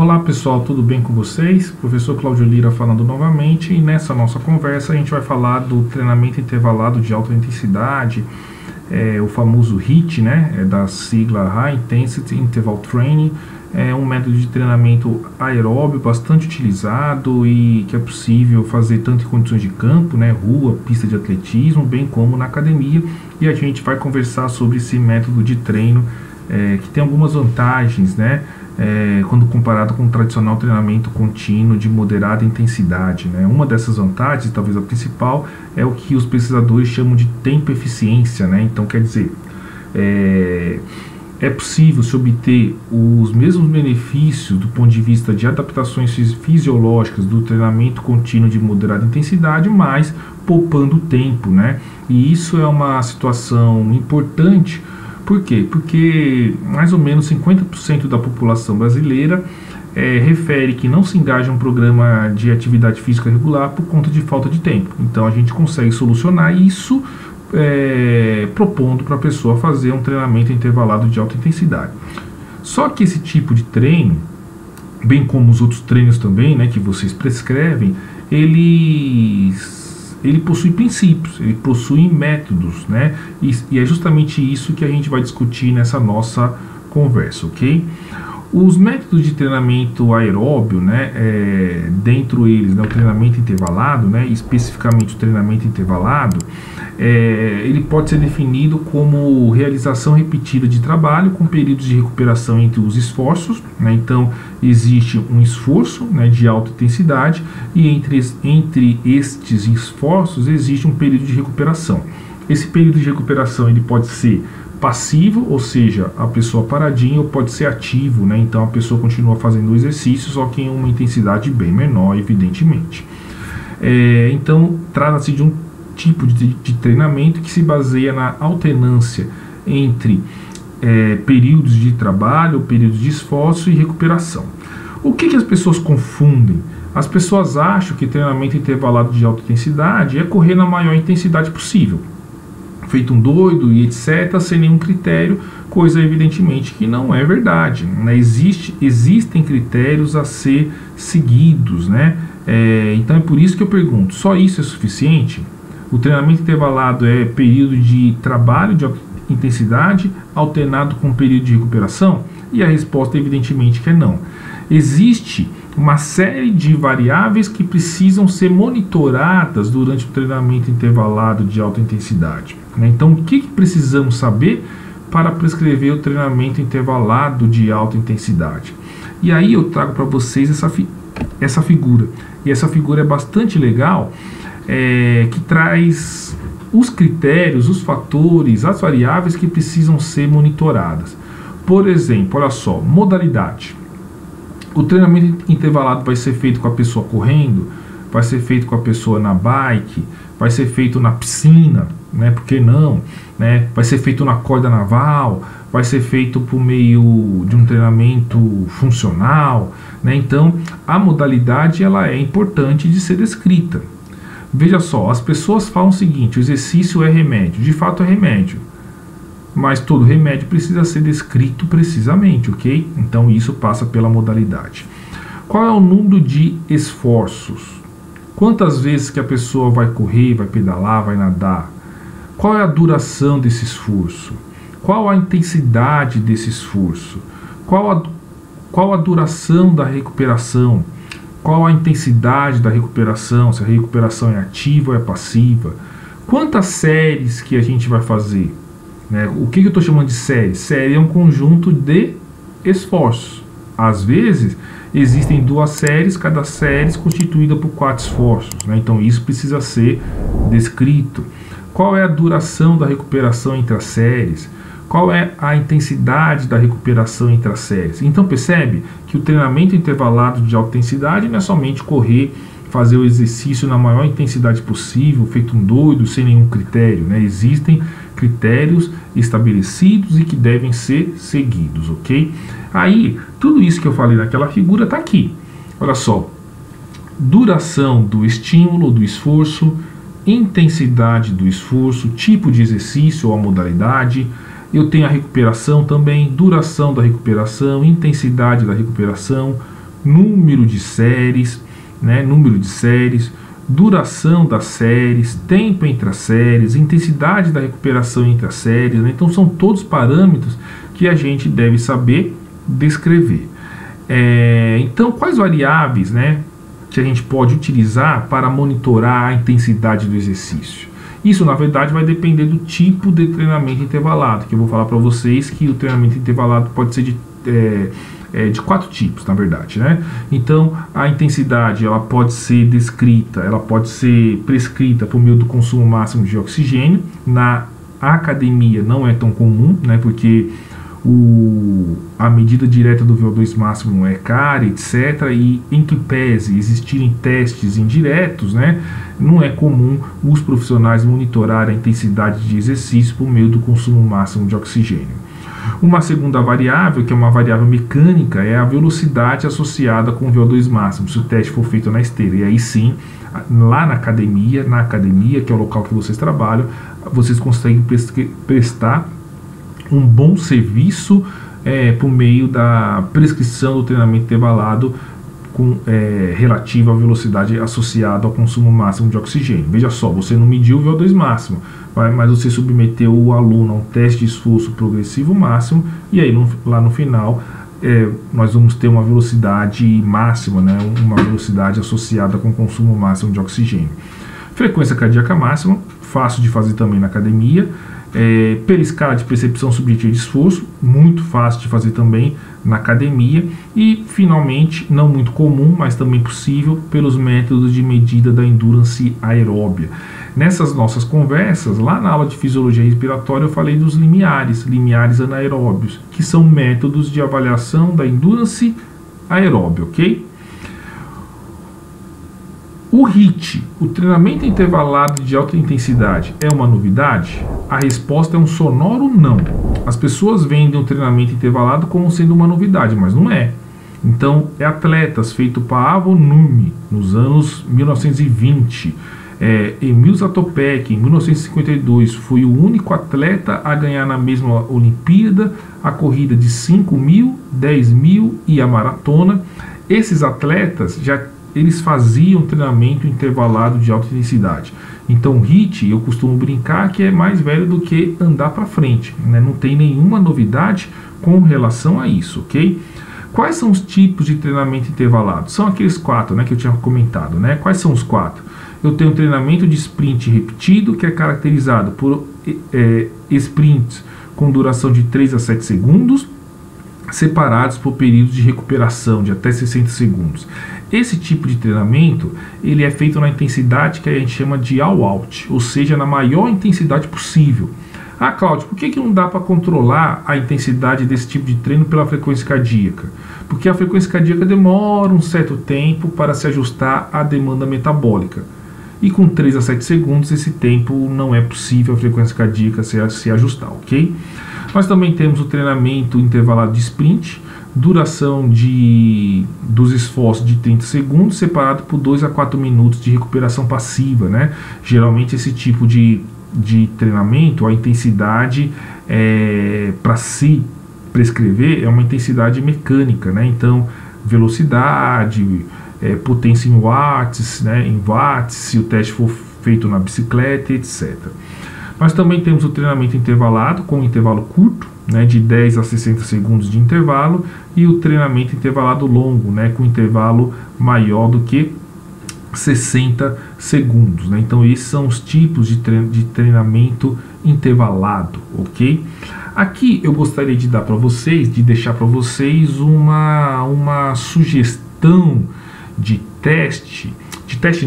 Olá pessoal, tudo bem com vocês? Professor Cláudio Lira falando novamente, e nessa nossa conversa a gente vai falar do treinamento intervalado de alta intensidade, o famoso HIIT, né, da sigla High Intensity Interval Training. É um método de treinamento aeróbio bastante utilizado e que é possível fazer tanto em condições de campo, né, rua, pista de atletismo, bem como na academia. E a gente vai conversar sobre esse método de treino que tem algumas vantagens, né, quando comparado com o tradicional treinamento contínuo de moderada intensidade, né. Uma dessas vantagens, talvez a principal, é o que os pesquisadores chamam de tempo-eficiência, né. Então, quer dizer, é possível se obter os mesmos benefícios do ponto de vista de adaptações fisiológicas do treinamento contínuo de moderada intensidade, mas poupando tempo, né. E isso é uma situação importante. Por quê? Porque mais ou menos 50% da população brasileira refere que não se engaja em um programa de atividade física regular por conta de falta de tempo. Então a gente consegue solucionar isso propondo para a pessoa fazer um treinamento intervalado de alta intensidade. Só que esse tipo de treino, bem como os outros treinos também, né, que vocês prescrevem, ele possui princípios, ele possui métodos, né? E é justamente isso que a gente vai discutir nessa nossa conversa, ok? Os métodos de treinamento aeróbio, né, dentro eles, né, o treinamento intervalado, né, especificamente o treinamento intervalado, ele pode ser definido como realização repetida de trabalho com períodos de recuperação entre os esforços, né. Então existe um esforço, né, de alta intensidade e entre estes esforços existe um período de recuperação. Esse período de recuperação ele pode ser passivo, ou seja, a pessoa paradinha, ou pode ser ativo, né? Então a pessoa continua fazendo o exercício, só que em uma intensidade bem menor, evidentemente. Então trata-se de um tipo de treinamento que se baseia na alternância entre períodos de trabalho, períodos de esforço e recuperação. O que as pessoas confundem? As pessoas acham que treinamento intervalado de alta intensidade é correr na maior intensidade possível, feito um doido e etc, sem nenhum critério, coisa evidentemente que não é verdade, né? Existem critérios a ser seguidos, né? Então é por isso que eu pergunto, só isso é suficiente? O treinamento intervalado é período de trabalho de alta intensidade alternado com período de recuperação? E a resposta evidentemente que é não. Existe uma série de variáveis que precisam ser monitoradas durante o treinamento intervalado de alta intensidade, né? Então, o que precisamos saber para prescrever o treinamento intervalado de alta intensidade? E aí eu trago para vocês essa figura. E essa figura é bastante legal, que traz os critérios, os fatores, as variáveis que precisam ser monitoradas. Por exemplo, olha só, modalidade. O treinamento intervalado vai ser feito com a pessoa correndo, vai ser feito com a pessoa na bike, vai ser feito na piscina, né? Por que não? Né? Vai ser feito na corda naval, vai ser feito por meio de um treinamento funcional, né? Então, a modalidade ela é importante de ser descrita. Veja só, as pessoas falam o seguinte: o exercício é remédio. De fato é remédio, mas todo remédio precisa ser descrito precisamente, ok? Então isso passa pela modalidade. Qual é o número de esforços? Quantas vezes que a pessoa vai correr, vai pedalar, vai nadar? Qual é a duração desse esforço? Qual a intensidade desse esforço? Qual a duração da recuperação? Qual a intensidade da recuperação? Se a recuperação é ativa ou é passiva? Quantas séries que a gente vai fazer? O que eu estou chamando de série? Série é um conjunto de esforços. Às vezes, existem 2 séries, cada série constituída por 4 esforços, né? Então, isso precisa ser descrito. Qual é a duração da recuperação entre as séries? Qual é a intensidade da recuperação entre as séries? Então, percebe que o treinamento intervalado de alta intensidade não é somente correr, fazer o exercício na maior intensidade possível, feito um doido, sem nenhum critério, né? Existem critérios estabelecidos e que devem ser seguidos, ok? Aí, tudo isso que eu falei naquela figura está aqui. Olha só, duração do estímulo, do esforço, intensidade do esforço, tipo de exercício ou a modalidade. Eu tenho a recuperação também, duração da recuperação, intensidade da recuperação, número de séries, né, duração das séries, tempo entre as séries, intensidade da recuperação entre as séries, né? Então são todos parâmetros que a gente deve saber descrever. Então quais variáveis, né, que a gente pode utilizar para monitorar a intensidade do exercício? Isso na verdade vai depender do tipo de treinamento intervalado, que eu vou falar para vocês que o treinamento intervalado pode ser de 4 tipos, na verdade, né? Então, a intensidade, ela pode ser descrita, ela pode ser prescrita por meio do consumo máximo de oxigênio. Na academia não é tão comum, né? Porque a medida direta do VO2 máximo é cara, etc. E em que pese existirem testes indiretos, né? Não é comum os profissionais monitorarem a intensidade de exercício por meio do consumo máximo de oxigênio. Uma segunda variável, que é uma variável mecânica, é a velocidade associada com o VO2 máximo, se o teste for feito na esteira. E aí sim, lá na academia, que é o local que vocês trabalham, vocês conseguem prestar um bom serviço por meio da prescrição do treinamento intervalado relativo à velocidade associada ao consumo máximo de oxigênio. Veja só, você não mediu o VO2 máximo, mas você submeteu o aluno a um teste de esforço progressivo máximo, e aí lá no final nós vamos ter uma velocidade máxima, né, uma velocidade associada com o consumo máximo de oxigênio. Frequência cardíaca máxima, fácil de fazer também na academia. Pela escala de percepção subjetiva de esforço, muito fácil de fazer também na academia. E finalmente, não muito comum, mas também possível, pelos métodos de medida da endurance aeróbia. Nessas nossas conversas, lá na aula de fisiologia respiratória, eu falei dos limiares anaeróbios, que são métodos de avaliação da endurance aeróbia, ok? O HIIT, o treinamento intervalado de alta intensidade, é uma novidade? A resposta é um sonoro não. As pessoas vendem o treinamento intervalado como sendo uma novidade, mas não é. Então, atletas feito Paavo Nurmi, nos anos 1920, Emil Zatopek, em 1952, foi o único atleta a ganhar na mesma Olimpíada a corrida de 5.000, 10.000 e a maratona. Esses atletas eles faziam treinamento intervalado de alta intensidade. Então, o HIIT, eu costumo brincar que é mais velho do que andar para frente, né? Não tem nenhuma novidade com relação a isso, ok? Quais são os tipos de treinamento intervalado? São aqueles 4, né, que eu tinha comentado, né? Quais são os 4? Eu tenho um treinamento de sprint repetido, que é caracterizado por sprints com duração de 3 a 7 segundos, separados por períodos de recuperação de até 60 segundos. Esse tipo de treinamento, ele é feito na intensidade que a gente chama de all-out, ou seja, na maior intensidade possível. Ah, Cláudio, por que não dá para controlar a intensidade desse tipo de treino pela frequência cardíaca? Porque a frequência cardíaca demora um certo tempo para se ajustar à demanda metabólica. E com 3 a 7 segundos, esse tempo não é possível a frequência cardíaca se ajustar, ok? Nós também temos o treinamento intervalado de sprint, duração dos esforços de 30 segundos, separado por 2 a 4 minutos de recuperação passiva, né? Geralmente esse tipo de treinamento, a intensidade para se prescrever é uma intensidade mecânica, né? Então, velocidade, potência em watts, né? Em watts, se o teste for feito na bicicleta, etc. Nós também temos o treinamento intervalado com intervalo curto, né, de 10 a 60 segundos de intervalo, e o treinamento intervalado longo, né, com intervalo maior do que 60 segundos. Né? Então esses são os tipos de treinamento intervalado, ok? Aqui eu gostaria de deixar para vocês uma sugestão de teste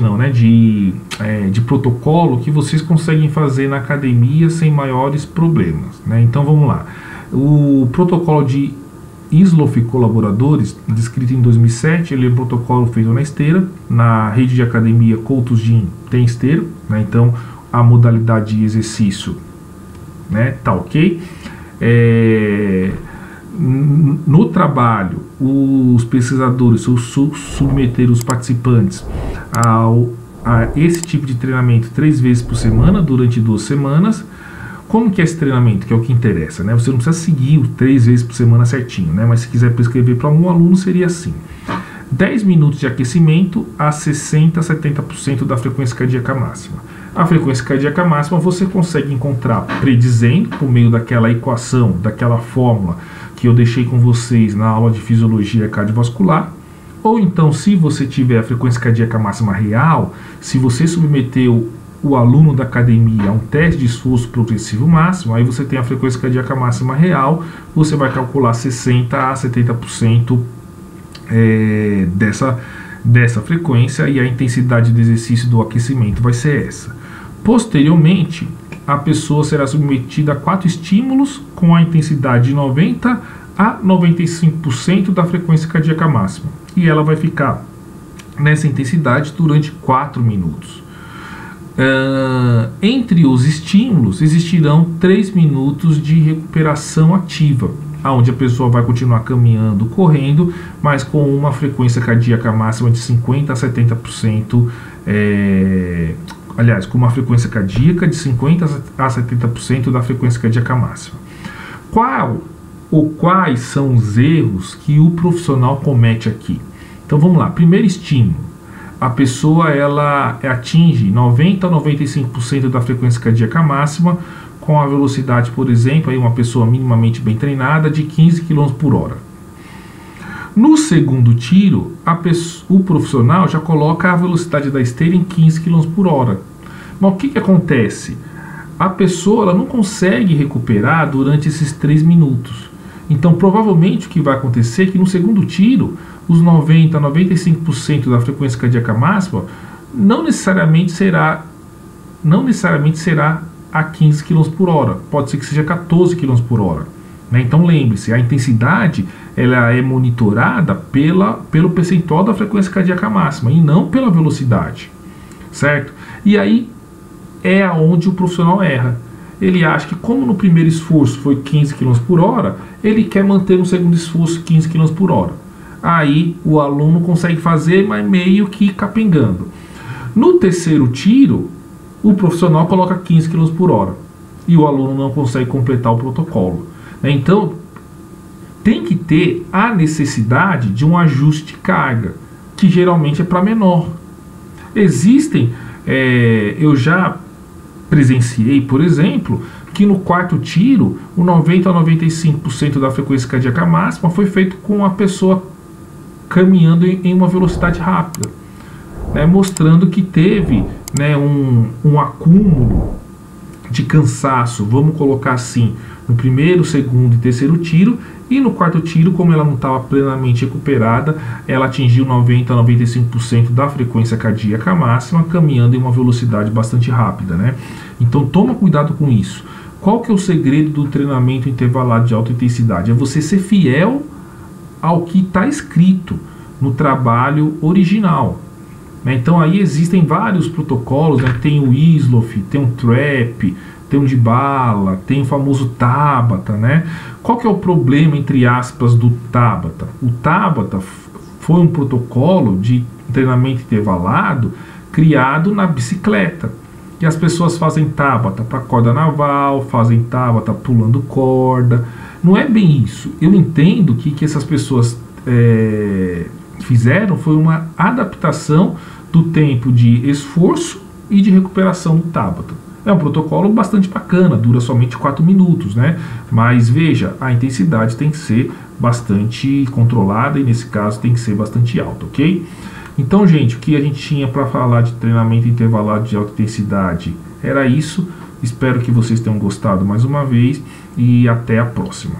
não, né, de protocolo que vocês conseguem fazer na academia sem maiores problemas, né? Então vamos lá. O protocolo de Isloff e colaboradores, descrito em 2007, ele é um protocolo feito na esteira. Na rede de academia Coutos Gym tem esteira, né? Então a modalidade de exercício, né, tá ok. No trabalho, os pesquisadores submeteram os participantes a esse tipo de treinamento 3 vezes por semana, durante 2 semanas. Como que é esse treinamento, que é o que interessa, né? Você não precisa seguir o 3 vezes por semana certinho, né? Mas se quiser prescrever para um aluno, seria assim. 10 minutos de aquecimento a 60% a 70% da frequência cardíaca máxima. A frequência cardíaca máxima você consegue encontrar predizendo por meio daquela equação, daquela fórmula que eu deixei com vocês na aula de fisiologia cardiovascular, ou então se você tiver a frequência cardíaca máxima real, se você submeteu o aluno da academia a um teste de esforço progressivo máximo, aí você tem a frequência cardíaca máxima real, você vai calcular 60% a 70% dessa frequência, e a intensidade de exercício do aquecimento vai ser essa. Posteriormente, a pessoa será submetida a 4 estímulos com a intensidade de 90% a 95% da frequência cardíaca máxima, e ela vai ficar nessa intensidade durante 4 minutos. Entre os estímulos existirão 3 minutos de recuperação ativa, onde a pessoa vai continuar caminhando, correndo, mas com uma frequência cardíaca máxima de 50% a 70%, aliás, com uma frequência cardíaca de 50% a 70% da frequência cardíaca máxima. Quais são os erros que o profissional comete aqui? Então vamos lá, primeiro estímulo. A pessoa ela atinge 90% a 95% da frequência cardíaca máxima com a velocidade, por exemplo, aí uma pessoa minimamente bem treinada, de 15 km por hora. No segundo tiro, o profissional já coloca a velocidade da esteira em 15 km por hora. Mas o que acontece? A pessoa ela não consegue recuperar durante esses 3 minutos. Então, provavelmente, o que vai acontecer é que no segundo tiro, os 90% a 95% da frequência cardíaca máxima não necessariamente será a 15 km por hora. Pode ser que seja 14 km por hora. Né? Então, lembre-se, a intensidade ela é monitorada pelo percentual da frequência cardíaca máxima e não pela velocidade. Certo? E aí é aonde o profissional erra. Ele acha que, como no primeiro esforço foi 15 km por hora, ele quer manter no segundo esforço 15 km por hora. Aí o aluno consegue fazer, mas meio que capengando. No terceiro tiro, o profissional coloca 15 km por hora e o aluno não consegue completar o protocolo. Então, tem que ter a necessidade de um ajuste de carga, que geralmente é para menor. Existem, eu já presenciei, por exemplo, que no quarto tiro, o 90% a 95% da frequência cardíaca máxima foi feito com a pessoa caminhando em uma velocidade rápida, né, mostrando que teve, né, um acúmulo de cansaço, vamos colocar assim, no primeiro, segundo e terceiro tiro, e no quarto tiro, como ela não estava plenamente recuperada, ela atingiu 90% a 95% da frequência cardíaca máxima, caminhando em uma velocidade bastante rápida, né? Então toma cuidado com isso. Qual que é o segredo do treinamento intervalado de alta intensidade? É você ser fiel ao que está escrito no trabalho original. Né? Então aí existem vários protocolos, né? Tem o Islof, tem o TRAP, tem o Dibala, tem o famoso Tabata, né? Qual que é o problema, entre aspas, do Tabata? O Tabata foi um protocolo de treinamento intervalado criado na bicicleta. E as pessoas fazem Tabata para corda naval, fazem Tabata pulando corda. Não é bem isso. Eu entendo que essas pessoas fizeram foi uma adaptação do tempo de esforço e de recuperação do Tabata. É um protocolo bastante bacana, dura somente 4 minutos, né? Mas veja, a intensidade tem que ser bastante controlada e nesse caso tem que ser bastante alta, ok? Então, gente, o que a gente tinha para falar de treinamento intervalado de alta intensidade era isso. Espero que vocês tenham gostado mais uma vez e até a próxima.